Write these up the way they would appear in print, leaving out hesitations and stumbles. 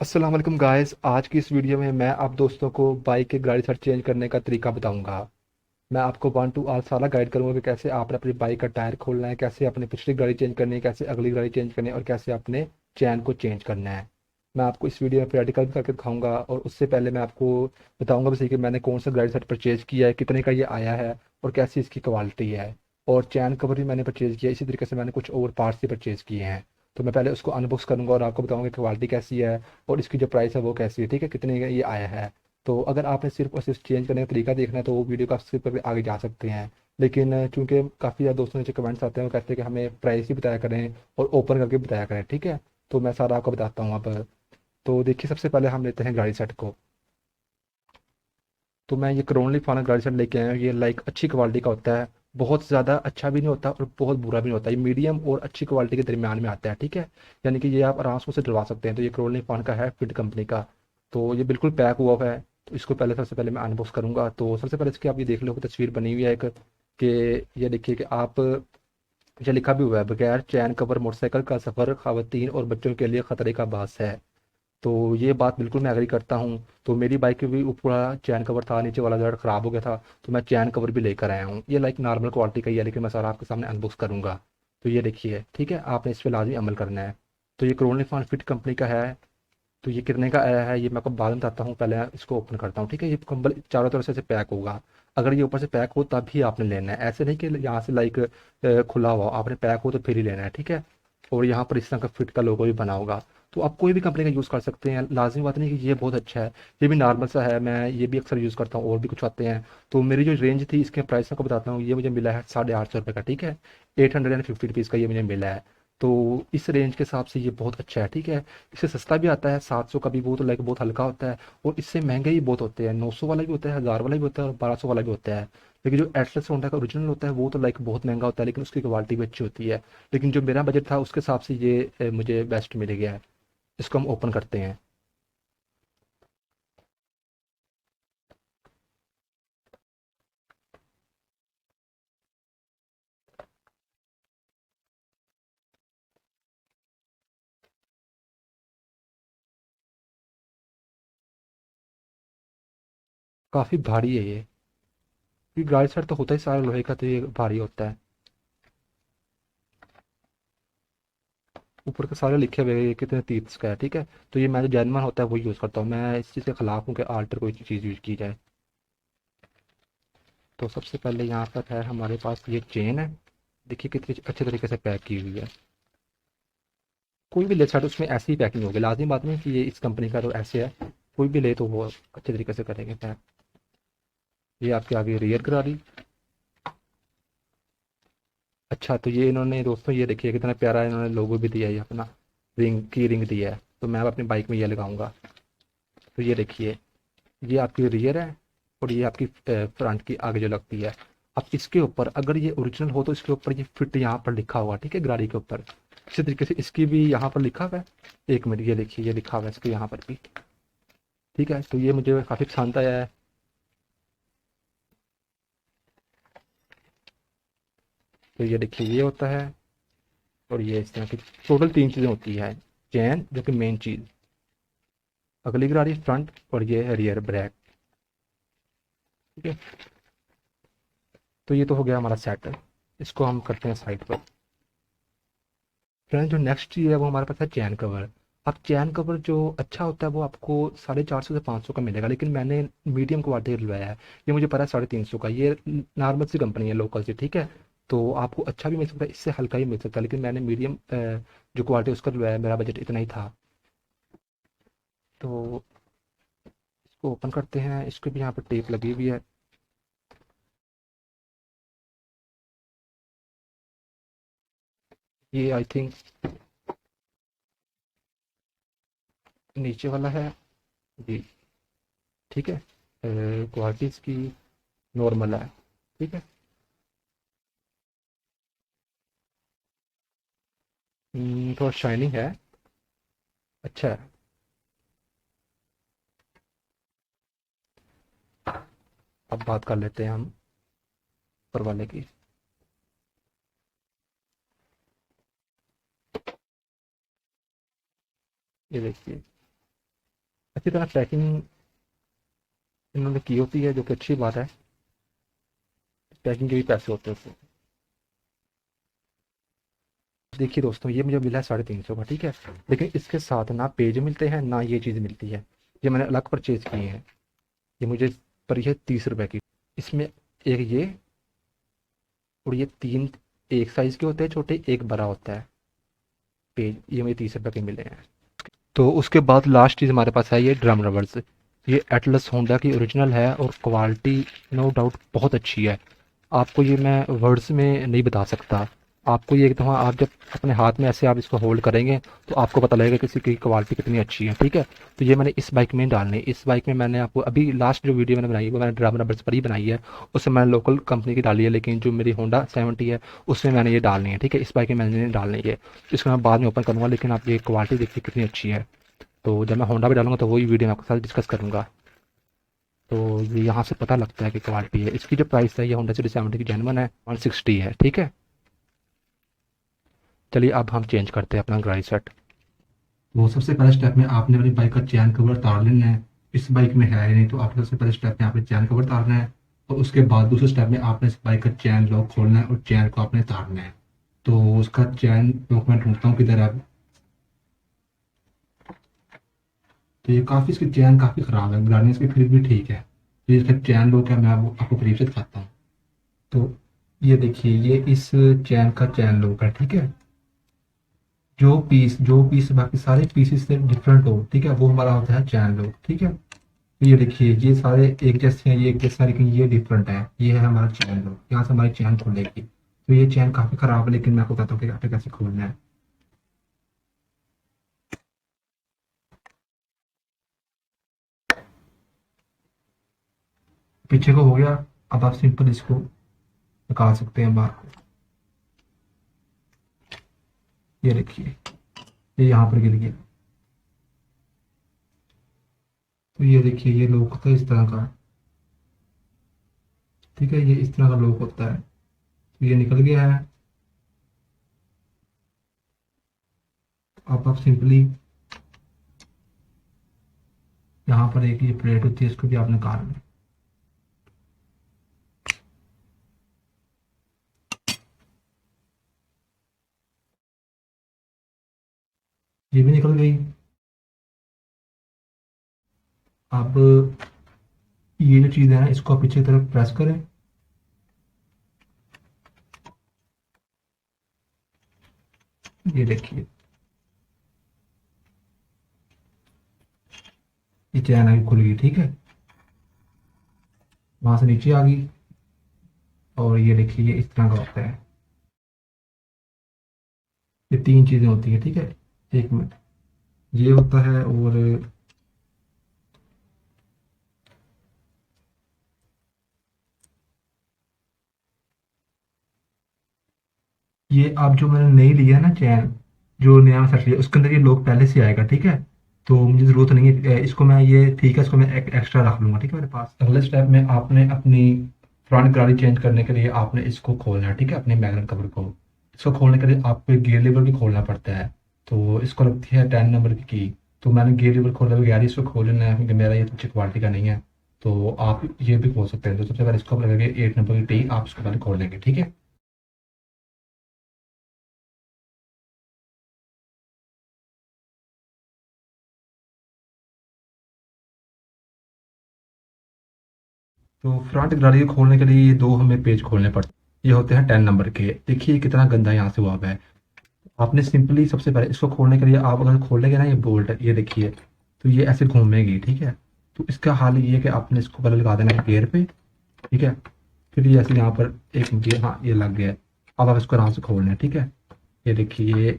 अस्सलाम वालेकुम गाइस। आज की इस वीडियो में मैं आप दोस्तों को बाइक के गाड़ी साइड चेंज करने का तरीका बताऊंगा। मैं आपको वन टू आर सारा गाइड करूंगा कि कैसे आपने अपनी बाइक का टायर खोलना है, कैसे अपनी पिछली गाड़ी चेंज करनी है, कैसे अगली गाड़ी चेंज करनी है और कैसे अपने चैन को चेंज करना है। मैं आपको इस वीडियो में प्रैक्टिकल भी करके दिखाऊंगा और उससे पहले मैं आपको बताऊंगा भी सही कि मैंने कौन सा गाड़ी सेट परचेज किया है, कितने का ये आया है और कैसी इसकी क्वालिटी है। और चैन कवर भी मैंने परचेज किया, इसी तरीके से मैंने कुछ और पार्ट्स भी परचेज किए हैं। तो मैं पहले उसको अनबॉक्स करूंगा और आपको बताऊंगा कि क्वालिटी कैसी है और इसकी जो प्राइस है वो कैसी है, ठीक है, कितने का ये आया है। तो अगर आपने सिर्फ और सिर्फ चेंज करने का तरीका देखना है तो वो वीडियो को आप स्किप करके आगे जा सकते हैं। लेकिन चूंकि काफ़ी ज़्यादा दोस्तों के कमेंट्स आते हैं, वो कहते हैं कि हमें प्राइस ही बताया करें और ओपन करके बताया करें, ठीक है। तो मैं सारा आपको बताता हूँ अब। तो देखिए, सबसे पहले हम लेते हैं गाड़ी सेट को। तो मैं ये क्रोनली फाना गाड़ी सेट लेके आया हूँ। ये लाइक अच्छी क्वालिटी का होता है, बहुत ज़्यादा अच्छा भी नहीं होता और बहुत बुरा भी नहीं होता। ये मीडियम और अच्छी क्वालिटी के दरमियान में आता है, ठीक है। यानी कि ये आप आराम से उसे डलवा सकते हैं। तो ये क्रोनली फान का है, फिट कंपनी का। तो ये बिल्कुल पैक हुआ हुआ है। तो इसको पहले सबसे पहले मैं अनबॉक्स करूंगा। तो सबसे पहले इसकी आप ये देख लो कि तस्वीर बनी हुई है एक, कि ये देखिए कि आप, ये लिखा भी हुआ है, बगैर चैन कवर मोटरसाइकिल का सफ़र खवातीन और बच्चों के लिए खतरे का बास है। तो ये बात बिल्कुल मैं एग्री करता हूँ। तो मेरी बाइक की भी ऊपर चैन कवर था, नीचे वाला जो खराब हो गया था, तो मैं चैन कवर भी लेकर आया हूँ। ये लाइक नॉर्मल क्वालिटी का ही है, लेकिन मैं सारा आपके सामने अनबॉक्स करूंगा। तो ये देखिए, ठीक है, आपने इस पर लाजमी अमल करना है। तो ये क्रोनली फान फिट कंपनी का है। तो ये कितने का आया है ये मैं आपको बाद में बताता हूँ, पहले इसको ओपन करता हूँ, ठीक है। ये कंबल चारों तरफ से पैक होगा। अगर ये ऊपर से पैक हो तभी आपने लेना है, ऐसे नहीं कि यहाँ से लाइक खुला हुआ आपने पैक हो तो फिर ही लेना है, ठीक है। और यहाँ पर इस तरह का फिट का लोगो भी बना होगा। तो आप कोई भी कंपनी का यूज़ कर सकते हैं, लाजमी बात नहीं कि ये बहुत अच्छा है। ये भी नॉर्मल सा है, मैं ये भी अक्सर यूज़ करता हूँ, और भी कुछ आते हैं। तो मेरी जो रेंज थी इसके प्राइस आपको बताता हूँ। ये मुझे मिला है 850 रुपये का, ठीक है। 850 रुपीज़ का ये मुझे मिला है। तो इस रेंज के हिसाब से ये बहुत अच्छा है, ठीक है। इससे सस्ता भी आता है, 700 का भी, वो तो लाइक बहुत हल्का होता है। और इससे महंगे ही बहुत होते हैं, 900 वाला भी होता है, 1000 वाला भी होता है और 1200 वाला भी होता है। लेकिन जो एटलस होंडा का ओरिजिनल होता है वो तो लाइक बहुत महंगा होता है, लेकिन उसकी क्वालिटी भी अच्छी होती है। लेकिन जो मेरा बजट था उसके हिसाब से ये मुझे बेस्ट मिल गया है। इसको हम ओपन करते हैं। काफ़ी भारी है ये गाड़ी साइड तो होता ही सारा लोहे का, तो ये भारी होता है। ऊपर के सारे लिखे हुए हैं ये कितने तीर्थ का है, ठीक है। तो ये मैं जो जैनवन होता है वो यूज़ करता हूँ, मैं इस चीज़ के खिलाफ हूँ कि आल्टर कोई चीज़ यूज़ की जाए। तो सबसे पहले यहाँ पर है हमारे पास ये चेन है। देखिए कितनी अच्छे तरीके से पैक की हुई है। कोई भी ले सकता, उसमें ऐसी ही पैकिंग होगी, लाजमी बात नहीं कि ये इस कंपनी का तो ऐसे है। कोई भी ले तो वो अच्छे तरीके से करेंगे पैक। ये आपके आगे रियर करा दी। अच्छा, तो ये इन्होंने दोस्तों ये देखिए कितना प्यारा इन्होंने लोगो भी दिया है, ये अपना रिंग की रिंग दिया है। तो मैं अब अपनी बाइक में ये लगाऊंगा। तो ये देखिए, ये आपकी रियर है और ये आपकी फ्रंट की आगे जो लगती है। अब इसके ऊपर अगर ये ओरिजिनल हो तो इसके ऊपर ये फिट यहाँ पर लिखा हुआ, ठीक है, गाड़ी के ऊपर। इसी तरीके से इसकी भी यहाँ पर लिखा हुआ है। एक मिनट, ये देखिए, ये लिखा हुआ है इसके यहाँ पर भी, ठीक है। तो ये मुझे काफ़ी पसंद आया है। तो ये देखिए, ये होता है और ये इस तरह की टोटल तीन चीज़ें होती है। चैन जो कि मेन चीज़, अगली गाड़ी फ्रंट और ये रियर ब्रेक, ठीक है। तो ये तो हो गया हमारा सेट। इसको हम करते हैं साइड पर। फ्रेंड, जो नेक्स्ट चीज़ है वो हमारे पास है चैन कवर। अब चैन कवर जो अच्छा होता है वो आपको 450 से 500 का मिलेगा, लेकिन मैंने मीडियम क्वालिटी का लिया है। ये मुझे पड़ा है 350 का। ये नॉर्मल सी कंपनी है, लोकल सी, ठीक है। तो आपको अच्छा भी मिल सकता है, इससे हल्का ही मिल सकता है, लेकिन मैंने मीडियम जो क्वालिटी उसका लिया है, मेरा बजट इतना ही था। तो इसको ओपन करते हैं, इसको भी यहाँ पर टेप लगी हुई है। ये आई थिंक नीचे वाला है जी, ठीक है। क्वालिटी इसकी नॉर्मल है, ठीक है। थोड़ा शाइनिंग है, अच्छा है। अब बात कर लेते हैं हम ऊपर वाले की। ये देखिए, अच्छी तरह पैकिंग इन्होंने की होती है, जो कि अच्छी बात है। पैकिंग के भी पैसे होते हैं उसमें। देखिए दोस्तों, ये मुझे मिला है 350 का, ठीक है। लेकिन इसके साथ ना पेज मिलते हैं ना ये चीज़ मिलती है। ये मैंने अलग परचेज किए हैं। ये मुझे पड़ी है 30 रुपए की। इसमें एक ये, और ये तीन एक साइज के होते हैं छोटे, एक बड़ा होता है पेज। ये मुझे 30 रुपए के मिले हैं। तो उसके बाद लास्ट चीज़ हमारे पास है ये ड्रम रबर्स। ये एटलस होंडा की ओरिजिनल है और क्वालिटी नो डाउट बहुत अच्छी है। आपको ये मैं वर्ड्स में नहीं बता सकता। आपको ये एक दफ़ा आप जब अपने हाथ में ऐसे आप इसको होल्ड करेंगे तो आपको पता लगेगा कि इसकी क्वालिटी कितनी अच्छी है, ठीक है। तो ये मैंने इस बाइक में डालने, इस बाइक में मैंने आपको अभी लास्ट जो वीडियो मैंने बनाई है वो मैंने ड्रम रबर्स पर ही बनाई है। उसमें मैंने लोकल कंपनी की डाली है, लेकिन जो मेरी होंडा 70 है उसमें मैंने ये डालनी है, ठीक है। इस बाइक में मैंने डालनी है। इसको मैं बाद में ओपन करूँगा, लेकिन आप ये क्वालिटी देखिए कितनी अच्छी है। तो जब मैं होंडा पे डालूंगा तो वही वीडियो मैं आपके साथ डिस्कस करूँगा। तो ये यहाँ से पता लगता है कि क्वालिटी है। इसकी जो प्राइस है, ये होंडा सिटी 70 की जेन्युइन है, 160 है, ठीक है। चलिए अब हम चेंज करते हैं अपना गाड़ी सेट। तो सबसे पहले स्टेप में आपने अपनी बाइक का चैन कवर उतार लेना है। इस बाइक में है ही नहीं, तो आपने सबसे पहले स्टेप में आपने चैन कवर उतारना है। और उसके बाद दूसरे स्टेप में आपने इस बाइक का चैन लॉक खोलना है और चैन को आपने उतारना है। तो उसका चैन लॉक मैं ढूंढता हूँ किधर है अब। तो ये काफ़ी, इसकी चैन काफ़ी ख़राब है, गाड़ी इसकी फिर भी ठीक है। तो ये इसका चैन लॉक है, मैं वो आपको करीब से दिखाता हूँ। तो ये देखिए, ये इस चैन का चैन लॉक है, ठीक है। जो पीस बाकी सारे पीसेस से डिफरेंट हो, ठीक है, वो हमारा होता है चैन लॉक, ठीक है। तो ये देखिए, ये सारे एक जैसे हैं, ये एक जैसा है, लेकिन ये डिफरेंट है। ये है हमारा चैन लॉक, यहाँ से हमारी चैन खुलेगी। तो ये चैन काफ़ी ख़राब है, लेकिन मैं आपको बताता हूँ कि आपको कैसे खोलना है। पीछे को हो गया। अब आप सिंपल इसको निकाल सकते हैं बाहर को। ये देखिए, ये यहाँ पर गिर गया। तो ये देखिए, ये लॉक होता है इस तरह का, ठीक है। ये इस तरह का लॉक होता है। तो ये निकल गया है। अब आप सिंपली यहाँ पर एक ये प्लेट होती है, इसको भी आप निकाल लें। ये भी निकल गई। अब ये जो चीज़ है ना, इसको आप पीछे की तरफ प्रेस करें। ये देखिए, ये चैन आगे खुल गई, ठीक है। वहां से नीचे आ गई। और ये देखिए, ये इस तरह का होता है। ये तीन चीज़ें होती हैं, ठीक है। एक मिनट, ये होता है, और ये आप जो मैंने नई लिया है ना चैन, जो नया सेट लिया, उसके अंदर ये लॉक पहले से आएगा, ठीक है। तो मुझे ज़रूरत नहीं है इसको मैं, ये ठीक है, इसको मैं एक्स्ट्रा रख लूँगा, ठीक है मेरे पास। अगले स्टेप में आपने अपनी फ्रंट गाड़ी चेंज करने के लिए आपने इसको खोलना है, ठीक है, अपने मैग्नेट कवर को। इसको खोलने के लिए आपको गियर लीवर भी खोलना पड़ता है। तो इसको लगती है 10 नंबर की तो मैंने गियर लीवर खोला हुआ, यार इसको खोल लेना है क्योंकि मेरा ये तो अच्छी क्वालिटी का नहीं है। तो आप ये भी खोल सकते हैं। तो सबसे पहले इसको आप लगेगा 8 नंबर की टी, आप इसको पहले खोल लेंगे, ठीक है। तो फ्रंट गाड़ी को खोलने के लिए ये दो हमें पेज खोलने पड़ते हैं। ये होते हैं 10 नंबर के। देखिए कितना गंदा यहाँ से हुआ हुआ है। आपने सिंपली सबसे पहले इसको खोलने के लिए, आप अगर खोलेंगे ना ये बोल्ट, ये देखिए, तो ये ऐसे घूमेगी, ठीक है। तो इसका हाल ये है कि आपने इसको पहले लगा देना है गियर पे, ठीक है। फिर ये ऐसे यहाँ पर एक गियर, हाँ ये लग गया है। अब आप इसको आराम से खोलना है, ठीक है। ये देखिए, ये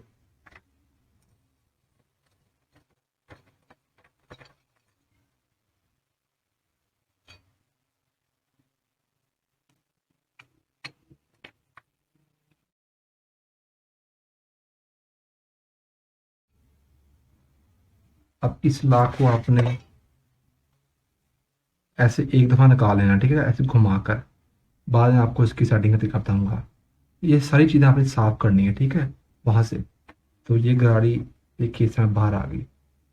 अब इस लाख को आपने ऐसे एक दफ़ा निकाल लेना, ठीक है, ऐसे घुमाकर। बाद में आपको इसकी सेटिंग का तरीका बताऊंगा। ये सारी चीज़ें आपने साफ करनी है, ठीक है, वहां से। तो ये गाड़ी देखिए इस तरह बाहर आ गई।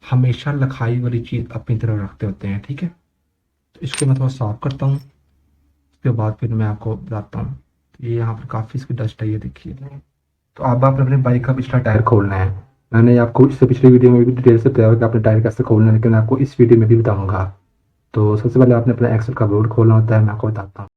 हमेशा लखाई वाली चीज़ अपनी तरफ रखते होते हैं, ठीक है। तो इसको मैं थोड़ा साफ करता हूँ, उसके बाद फिर मैं आपको बताता हूँ। तो ये यहाँ पर काफ़ी इसकी डस्ट है, ये देखिए। तो अब आपने अपने बाइक का पिछला टायर खोलना है। मैंने आपको इससे पिछली वीडियो में भी डिटेल से बताया कि आपने टायर कैसे खोलना है, लेकिन मैं आपको इस वीडियो में भी बताऊंगा। तो सबसे पहले आपने अपना एक्सल का बोर्ड खोलना होता है, मैं आपको बताता हूँ।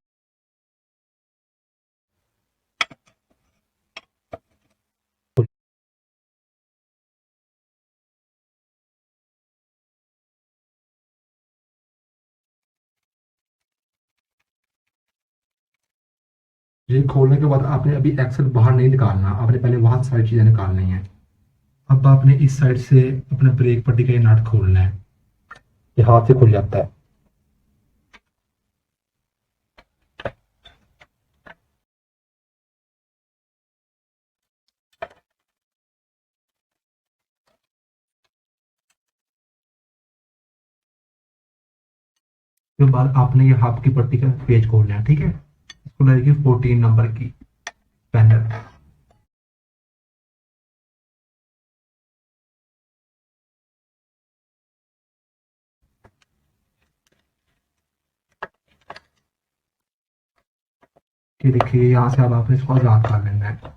ये खोलने के बाद आपने अभी एक्सल बाहर नहीं निकालना, आपने पहले वहां से सारी चीज़ें निकालनी है। अब आपने इस साइड से अपने ब्रेक पट्टी का ये नट खोलना है, ये हाथ से खुल जाता है। उसके बाद आपने ये हाथ की पट्टी का पेज खोलना है, ठीक है। इसको लगेगी 14 नंबर की पैनल। ये देखिए, यहाँ से अब आपने इसको आजाद कर लेना है।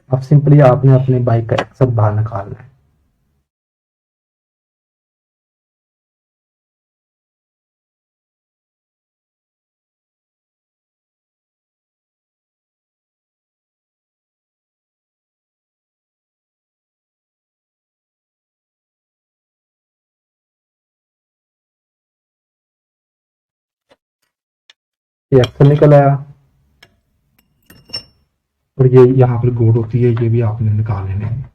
अब सिंपली आपने अपने बाइक का एक्सल बाहर निकालना है। ये एक्सल निकल आया, और ये यहाँ पर गोड होती है, ये भी आपने निकाल लेने हैं।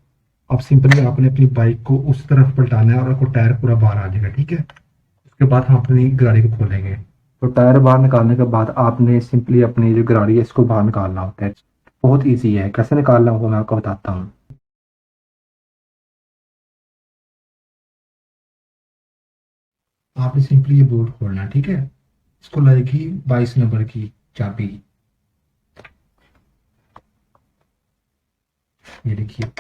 अब सिंपली आपने अपनी बाइक को उस तरफ पलटाना है और आपको टायर पूरा बाहर आ जाएगा, ठीक है। उसके बाद हम अपनी गाड़ी को खोलेंगे। तो टायर बाहर निकालने के बाद आपने सिंपली अपनी जो गाड़ी है इसको बाहर निकालना होता है। बहुत ईजी है, कैसे निकालना होगा मैं आपको बताता हूँ। आपने सिंपली ये बोल्ट खोलना है, ठीक है। इसको लगेगी 22 नंबर की चाबी, ये देखिए।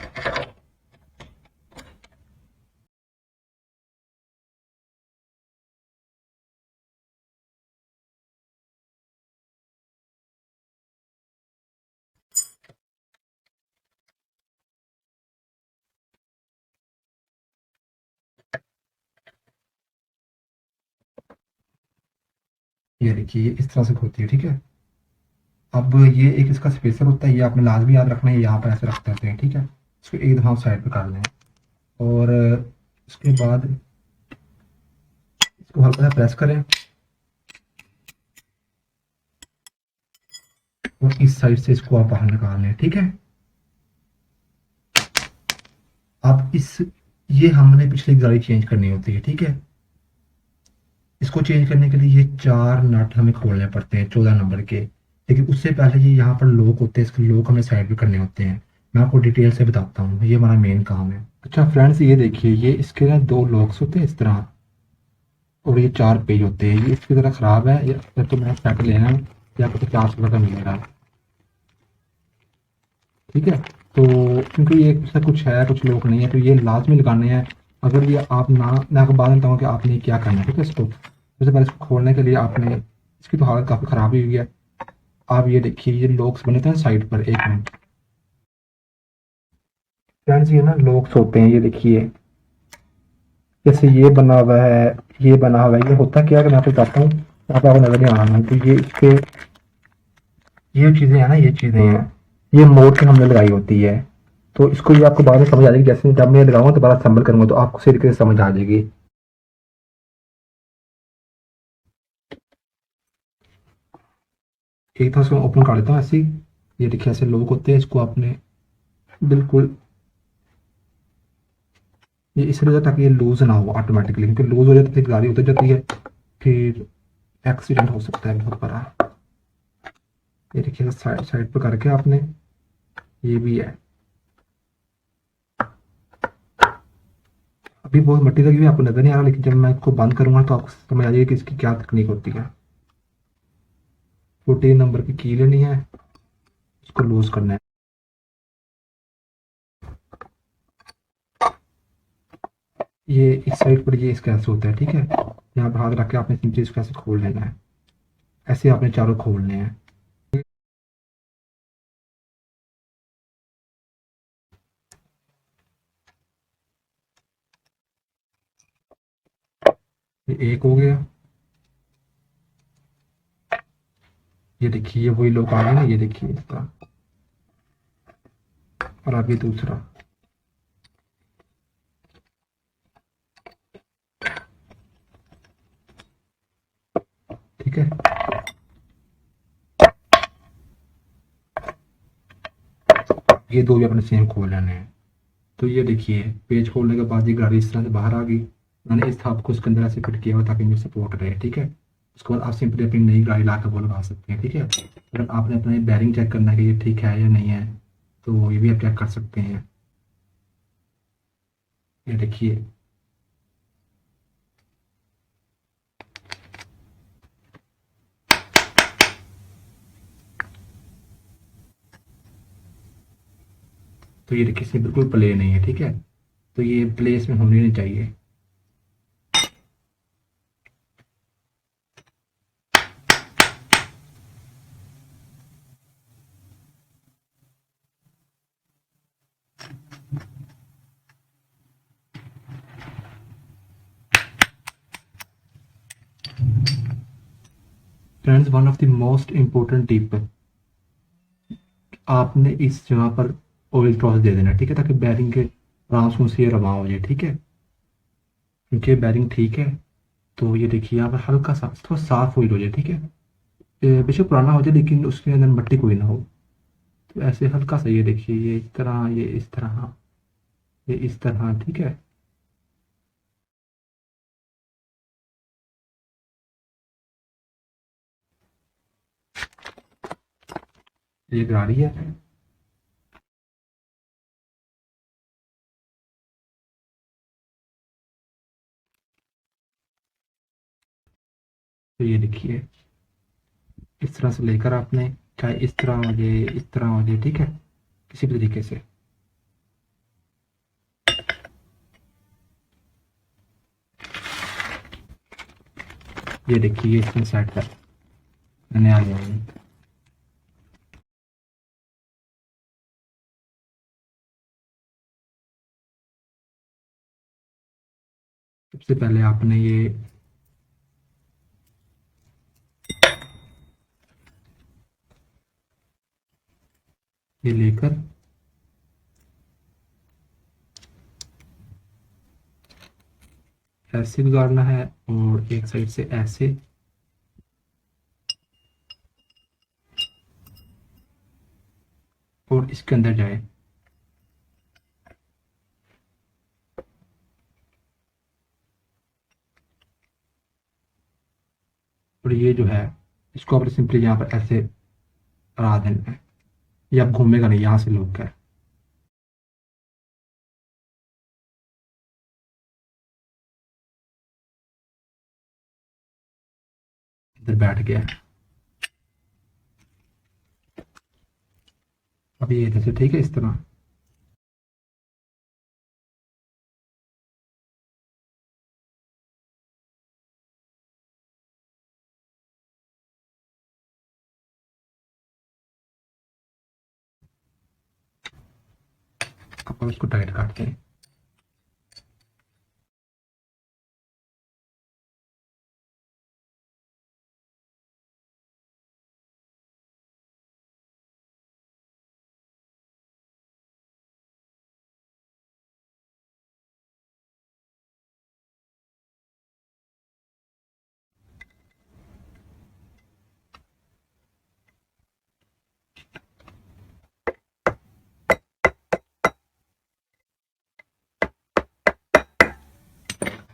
ये देखिए, ये इस तरह से खुलती है, ठीक है। अब ये एक इसका स्पेसर होता है, ये आपने लाजमी याद रखना है, यहाँ पर ऐसे रखते होते हैं, ठीक है। इसको एक दफा साइड पे कर लें, और उसके बाद इसको हल्का सा प्रेस करें, और इस साइड से इसको आप बाहर निकाल लें, ठीक है। आप इस ये हमने पिछली गाड़ी चेंज करनी होती है, ठीक है। इसको चेंज करने के लिए ये 4 नट हमें खोलने पड़ते हैं 14 नंबर के, लेकिन उससे पहले ये यहाँ पर लॉक होते हैं, इसके लॉक हमें साइड पे करने होते हैं। मैं आपको डिटेल से बताता हूँ, ये हमारा मेन काम है। अच्छा फ्रेंड्स, ये देखिए, ये इसके ना 2 लॉक्स होते हैं इस तरह, और ये 4 पेज होते हैं। ये इसकी तरह ख़राब है, या तो मेरा सेट लेना है, या आपको 50 रुपये का मिलेगा, ठीक है। तो क्योंकि ये इसका कुछ है कुछ लोग नहीं है, तो ये लाजमी लगाने हैं। अगर ये आप ना, मैं आपको बाद में बताऊँगा कि आपने क्या करना है, ठीक है। इसको सबसे पहले इसको खोलने के लिए आपने, इसकी तो हालत काफ़ी ख़राब ही हुई है। आप ये देखिए, ये लॉक्स बने थे साइड पर, एक मिनट फ्रेंड्स, ये ना लॉक्स होते हैं, ये देखिए। जैसे ये बना हुआ है, ये बना हुआ है, ये होता क्या है कि मैं आपको बताता हूँ, यहाँ पे आपको नजर नहीं आ रहा है। तो ये इसके, ये चीज़ें हैं ना, ये चीज़ें हैं, ये मोड़ के हमने लगाई होती है। तो इसको ये आपको बाद में समझ आ जाएगी, जैसे जब मैं लगाऊंगा दोबारा असेंबल करूंगा तो आपको सीधे से समझ आ जाएगी। एक तो इसको ओपन कर लेता हूँ ऐसे ही। ये देखिए, ऐसे लोग होते हैं, इसको आपने बिल्कुल ये इसलिए होता है ताकि ये लूज ना हो ऑटोमेटिकली, क्योंकि लूज हो जाती है फिर गाड़ी उतर जाती है, फिर एक्सीडेंट हो सकता है बहुत बड़ा। ये देखिए, साइड साइड पर करके आपने, ये भी है। अभी बहुत मट्टी लगी हुई है, आपको नजर नहीं आ रहा, लेकिन जब मैं इसको बंद करूंगा तो आपको समझ आ जाएगी कि इसकी क्या तकनीक होती है। 14 नंबर की लेनी है, इसको लूज करना है। ये इस साइड पर ये इसका ऐसे होता है, ठीक है। यहाँ पर हाथ रख के आपने सिंपली इसको ऐसे खोल लेना है। ऐसे आपने चारों खोलने हैं। ये एक हो गया। ये देखिए, ये वही लोग आ गए ना, ये देखिए इसका। और अब ये दूसरा। ठीक है। ये दो भी अपने सेम खोल लेने हैं। तो ये देखिए, पेज खोलने के बाद ये गाड़ी इस तरह से बाहर आ गई। मैंने इस थाप को उसके अंदर ऐसे फिट किया हुआ ताकि मुझे सपोर्ट रहे, ठीक है। उसके बाद आप सिंपली अपनी नई गाड़ी ला कर वो लगा सकते हैं, ठीक है। अगर आपने अपना बैरिंग चेक करना है कि ये ठीक है या नहीं है, तो ये भी आप चेक कर सकते हैं। ये देखिए। तो ये देखिए, इसमें बिल्कुल प्ले नहीं है, ठीक है। तो ये प्लेस में होनी नहीं चाहिए। Friends, one of the most important tip, आपने इस जगह पर ऑयल क्रॉस दे देना, ठीक है, ताकि बैरिंग के आराम से ये रवा हो जाए, ठीक है। क्योंकि बैरिंग ठीक है। तो ये देखिए, यहाँ पर हल्का सा थोड़ा साफ ऑयल हो जाए, ठीक है। बेशक पुराना हो जाए लेकिन उसके अंदर मट्टी कोई ना हो। तो ऐसे हल्का सा, ये देखिए, ये इस तरह, ये इस तरह, ये इस तरह, ठीक है। ये गाड़ी है। तो ये देखिए, इस तरह से लेकर आपने, चाहे इस तरह हो जाए, इस तरह हो जाए, ठीक है, किसी भी तरीके से। ये देखिए, ये इसमें सेट है। मैंने आ गया है। सबसे पहले आपने ये लेकर ऐसे गुजारना है, और एक साइड से ऐसे, और इसके अंदर जाए। और ये जो है, इसको आपने सिंपली यहाँ पर ऐसे लगा देना है। ये अब घूमेगा नहीं, यहाँ से लुक कर इधर बैठ गया है। अब ये इधर से, ठीक है, इस तरह। अब उसको टाइट काटते हैं।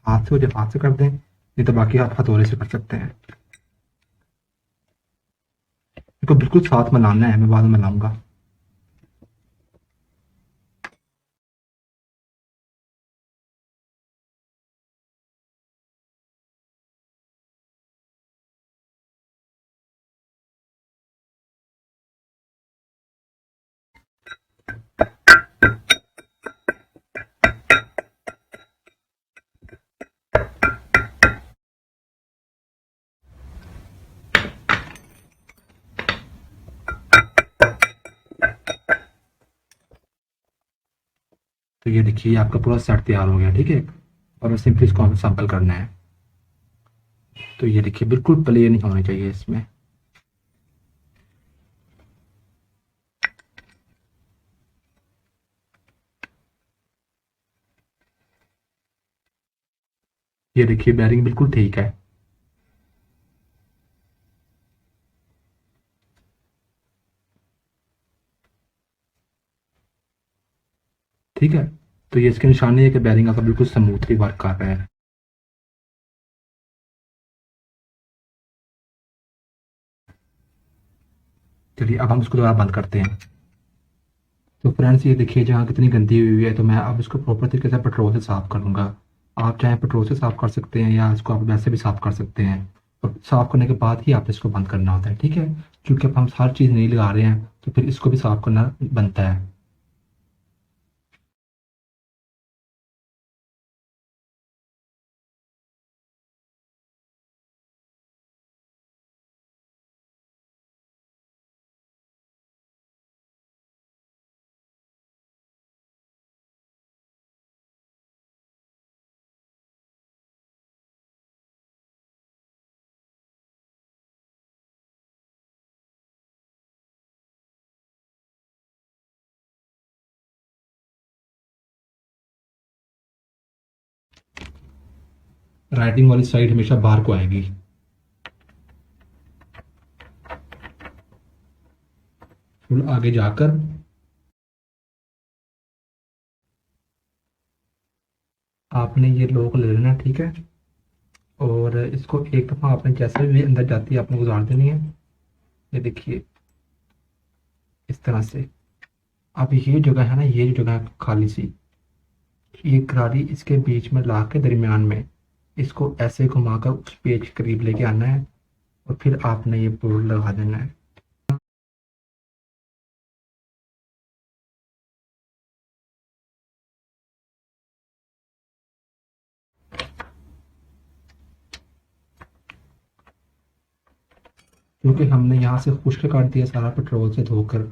हाथ से हो जाए हाथ से कर दें, नहीं तो बाकी आप हथौड़े से कर सकते हैं। इसको बिल्कुल साथ मिलाना है, मैं बाद में मिलाऊंगा। तो ये देखिए आपका पूरा सेट तैयार हो गया, ठीक है। और मैं सिंपली इसको हमें सैंपल करना है। तो ये देखिए बिल्कुल प्लेन नहीं होने चाहिए इसमें। ये देखिए बैरिंग बिल्कुल ठीक है। ठीक है, तो ये इसकी निशानी है कि बैरिंग आपका बिल्कुल स्मूथली वर्क कर रहा है। चलिए अब हम इसको दोबारा बंद करते हैं। तो फ्रेंड्स ये देखिए जहाँ कितनी गंदी हुई है, तो मैं अब इसको प्रॉपर तरीके से पेट्रोल से साफ़ करूँगा। आप चाहे पेट्रोल से साफ़ कर सकते हैं या इसको आप वैसे भी साफ़ कर सकते हैं। और साफ़ करने के बाद ही आप इसको बंद करना होता है, ठीक है। क्योंकि अब हम हर चीज़ नहीं लगा रहे हैं तो फिर इसको भी साफ़ करना बनता है। राइटिंग वाली साइड हमेशा बाहर को आएगी। फिर आगे जाकर आपने ये लॉक ले लेना, ठीक है। और इसको एक दफ़ा आपने जैसे भी अंदर जाती है आपने गुजार देनी है। ये देखिए इस तरह से। अब ये जगह है ना, ये जो जगह है खाली सी, ये करारी इसके बीच में ला के दरमियान में इसको ऐसे घुमाकर उस पेज के करीब लेके आना है। और फिर आपने ये बोर्ड लगा देना है। क्योंकि हमने यहाँ से खुश्क काट दिया सारा पेट्रोल से धोकर,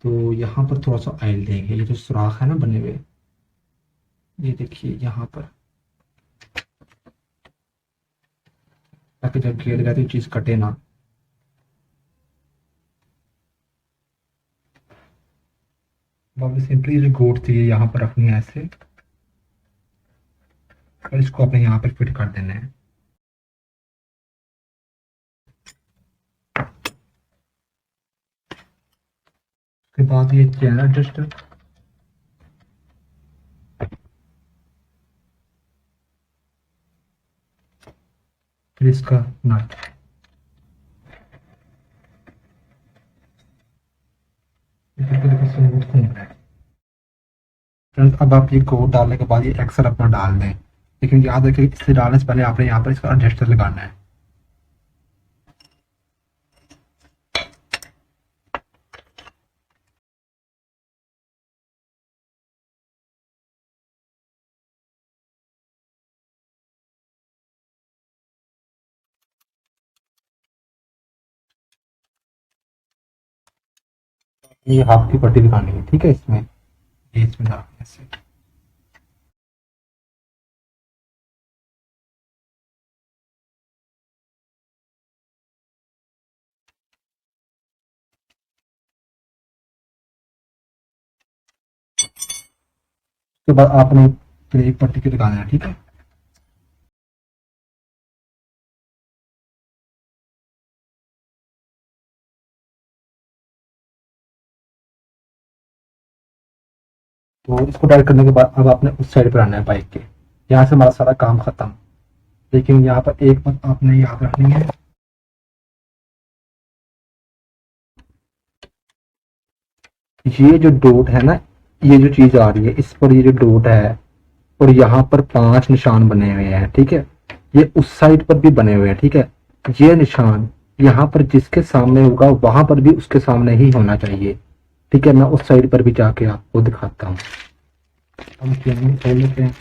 तो यहाँ पर थोड़ा सा ऑयल देंगे। ये जो सुराख है ना बने हुए, ये देखिए यहाँ पर, ताकि जब घेर गया तो ये चीज़ कटे ना। अब सिंपली जो गोट थी ये यहाँ पर रखनी है ऐसे, और इसको अपने यहाँ पर फिट कर देना है। उसके बाद ये चैन एडजस्टर, फिर इसका नट। स्मूथ घूम रहा है। फ्रेंड्स अब आप ये कोड डालने के बाद ये एक्सल अपना डाल दें। लेकिन याद रखिए इससे डालने से पहले आपने यहाँ पर इसका एडजस्टर लगाना है। ये हाफ की पट्टी लगानी है, ठीक है। इसमें ये इसमें डालनी है ऐसे। उसके बाद आपने फिर एक पट्टी की लगाना है, ठीक है। तो इसको टाइट करने के बाद अब आपने उस साइड पर आना है बाइक के। यहाँ से हमारा सारा काम खत्म। लेकिन यहाँ पर एक बात आपने याद रखनी है, ये जो डॉट है ना, ये जो चीज आ रही है इस पर, ये जो डॉट है और यहाँ पर 5 निशान बने हुए हैं, ठीक है। ये उस साइड पर भी बने हुए हैं, ठीक है। ये निशान यहाँ पर जिसके सामने होगा वहां पर भी उसके सामने ही होना चाहिए, ठीक है। मैं उस साइड पर भी जाके आपको दिखाता हूँ। हम चैनल खोल लेते हैं।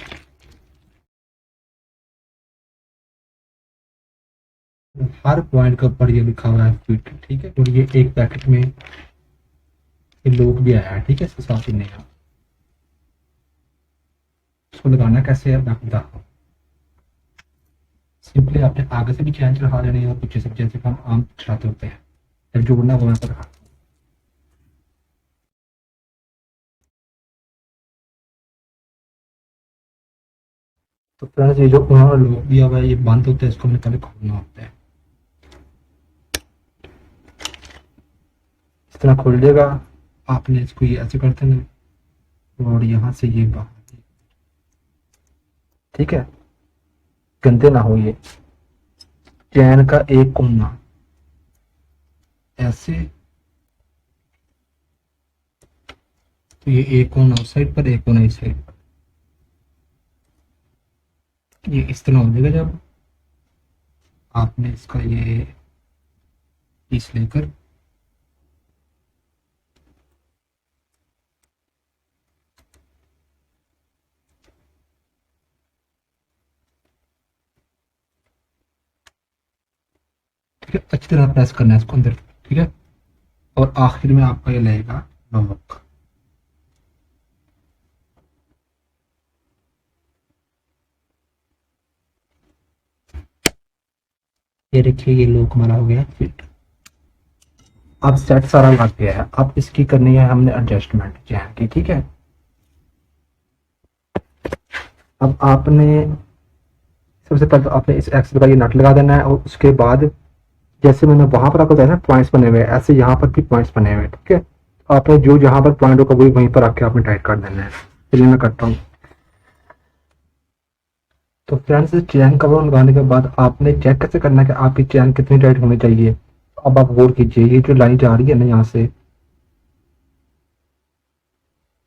हर पॉइंट के ऊपर ये लिखा हुआ है फिट, ठीक है। और ये एक पैकेट में ये लोग भी आया है, ठीक है, इसके साथ ही नया। उसको लगाना कैसे है मैं आपको बताता हूँ। सिंपली आपने आगे से भी चैन चढ़ा लेनी है और पीछे से, जैसे हम आम चढ़ाते होते हैं। जब जोड़ना वो मैं आपको दिखाता हूँ। तो फ्रेंड्स ये जो उन्होंने लॉक दिया हुआ है ये बंद होता है, इसको हमने पहले खोलना होता है। इस तरह खोल देगा, आपने इसको ये ऐसे करते हैं और यहाँ से ये बाहर, ठीक है, गंदे ना हो ये। चैन का एक कोना ऐसे, तो ये एक कोना उस साइड पर, एक कोना इस साइड पर, ये इस तरह हो जाएगा। जब आपने इसका ये पीस लेकर ठीक है अच्छी तरह प्रेस करना है इसको अंदर, ठीक है। और आखिर में आपका ये लगेगा नमक। ये देखिए ये लूप हमारा हो गया फिट। अब सेट सारा लग गया है, अब इसकी करनी है हमने एडजस्टमेंट चैन की, ठीक है। अब आपने सबसे पहले तो आपने इस एक्सल का ये नट लगा देना है और उसके बाद जैसे मैंने वहां पर आपको बताया ना पॉइंट्स बने हुए, ऐसे यहाँ पर भी पॉइंट्स बने हुए, ठीक है। आपने जो जहां पर पॉइंट होगा वही वहीं पर आके आपने टाइट कर देना है। चलिए मैं करता हूँ। तो फ्रेंड्स चैन कवर लगाने के बाद आपने चेक कैसे करना है कि आपकी चैन कितनी टाइट होनी चाहिए। अब आप गौर कीजिए, ये जो लाइन जा रही है ना यहाँ से,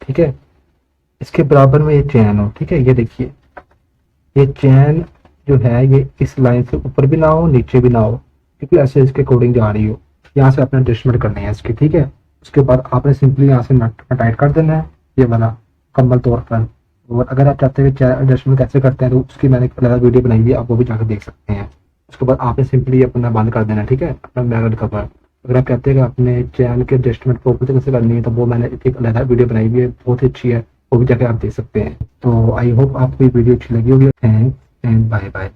ठीक है, इसके बराबर में ये चैन हो, ठीक है। ये देखिए ये चैन जो है ये इस लाइन से ऊपर भी ना हो नीचे भी ना हो, क्योंकि ऐसे इसके अकॉर्डिंग जा रही हो। यहाँ से आपने एडजस्टमेंट करनी है इसकी, ठीक है। उसके बाद आपने सिंपली यहाँ से नट टाइट कर देना है ये वाला मुकम्मल तौर पर। और अगर आप चाहते हैं कि एडजस्टमेंट कैसे करते हैं तो उसकी मैंने एक अलग वीडियो बनाई है, आप वो भी जाकर देख सकते हैं। उसके बाद आपने सिंपली अपना बंद कर देना, ठीक है, अपना मैनुअल कवर। अगर आप कहते हैं कि आपने चैन के एडजस्टमेंट प्रॉपर से कैसे करनी है तो वो मैंने एक अलग वीडियो बनाई हुई है, बहुत ही अच्छी है, वो भी जाकर आप देख सकते हैं। तो आई होप आपको ये वीडियो अच्छी लगी होगी। Thanks and bye bye.